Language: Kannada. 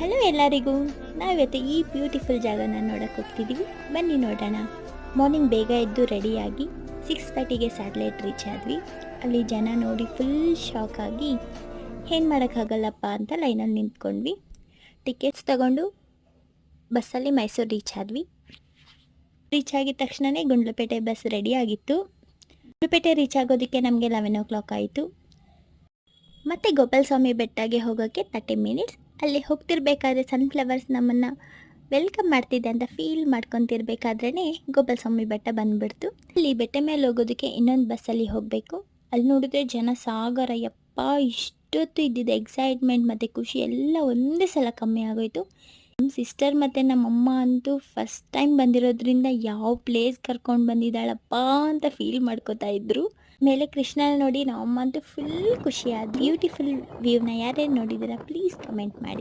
ಹಲೋ ಎಲ್ಲರಿಗೂ. ನಾವಿವತ್ತು ಈ ಬ್ಯೂಟಿಫುಲ್ ಜಾಗನ ನೋಡಕ್ಕೆ ಹೋಗ್ತಿದ್ದೀವಿ. ಬನ್ನಿ ನೋಡೋಣ. ಮಾರ್ನಿಂಗ್ ಬೇಗ ಎದ್ದು ರೆಡಿಯಾಗಿ 6:30ಗೆ ಸ್ಯಾಟಲೈಟ್ ರೀಚ್ ಆದ್ವಿ. ಅಲ್ಲಿ ಜನ ನೋಡಿ ಫುಲ್ ಶಾಕ್ ಆಗಿ ಏನು ಮಾಡೋಕ್ಕಾಗಲ್ಲಪ್ಪ ಅಂತ ಲೈನಲ್ಲಿ ನಿಂತ್ಕೊಂಡ್ವಿ. ಟಿಕೆಟ್ಸ್ ತಗೊಂಡು ಬಸ್ಸಲ್ಲಿ ಮೈಸೂರು ರೀಚ್ ಆದ್ವಿ. ರೀಚ್ ಆಗಿದ ತಕ್ಷಣವೇ ಗುಂಡ್ಲುಪೇಟೆ ಬಸ್ ರೆಡಿ ಆಗಿತ್ತು. ಗುಂಡ್ಲುಪೇಟೆ ರೀಚ್ ಆಗೋದಕ್ಕೆ ನಮಗೆ 11 ಆಯಿತು. ಮತ್ತು ಗೋಪಾಲಸ್ವಾಮಿ ಬೆಟ್ಟಗೆ ಹೋಗೋಕ್ಕೆ 30 ಮಿನಿಟ್ಸ್. ಅಲ್ಲಿ ಹೋಗ್ತಿರ್ಬೇಕಾದ್ರೆ ಸನ್ಫ್ಲವರ್ಸ್ ನಮ್ಮನ್ನು ವೆಲ್ಕಮ್ ಮಾಡ್ತಿದ್ದೆ ಅಂತ ಫೀಲ್ ಮಾಡ್ಕೊತಿರ್ಬೇಕಾದ್ರೇ ಗೋಪಾಲಸ್ವಾಮಿ ಬೆಟ್ಟ ಬಂದುಬಿಡ್ತು. ಅಲ್ಲಿ ಬೆಟ್ಟ ಮೇಲೆ ಹೋಗೋದಕ್ಕೆ ಇನ್ನೊಂದು ಬಸ್ಸಲ್ಲಿ ಹೋಗಬೇಕು. ಅಲ್ಲಿ ನೋಡಿದ್ರೆ ಜನ ಸಾಗರ. ಯಪ್ಪ, ಇಷ್ಟೊತ್ತು ಇದ್ದಿದ್ದು ಎಕ್ಸೈಟ್ಮೆಂಟ್ ಮತ್ತು ಖುಷಿ ಎಲ್ಲ ಒಂದೇ ಸಲ ಕಮ್ಮಿ ಆಗೋಯಿತು. ನಮ್ಮ ಸಿಸ್ಟರ್ ಮತ್ತು ನಮ್ಮಮ್ಮ ಅಂತೂ ಫಸ್ಟ್ ಟೈಮ್ ಬಂದಿರೋದ್ರಿಂದ ಯಾವ ಪ್ಲೇಸ್ ಕರ್ಕೊಂಡು ಬಂದಿದ್ದಾಳಪ್ಪ ಅಂತ ಫೀಲ್ ಮಾಡ್ಕೋತಾ ಇದ್ರು. ಮೇಲೆ ಕೃಷ್ಣ ನೋಡಿ ನಮ್ಮಮ್ಮ ಅಂತೂ ಫುಲ್ ಖುಷಿಯಾದ. ಬ್ಯೂಟಿಫುಲ್ ವ್ಯೂನ ಯಾರ್ಯಾರು ನೋಡಿದ್ದೀರಾ ಪ್ಲೀಸ್ ಕಮೆಂಟ್ ಮಾಡಿ.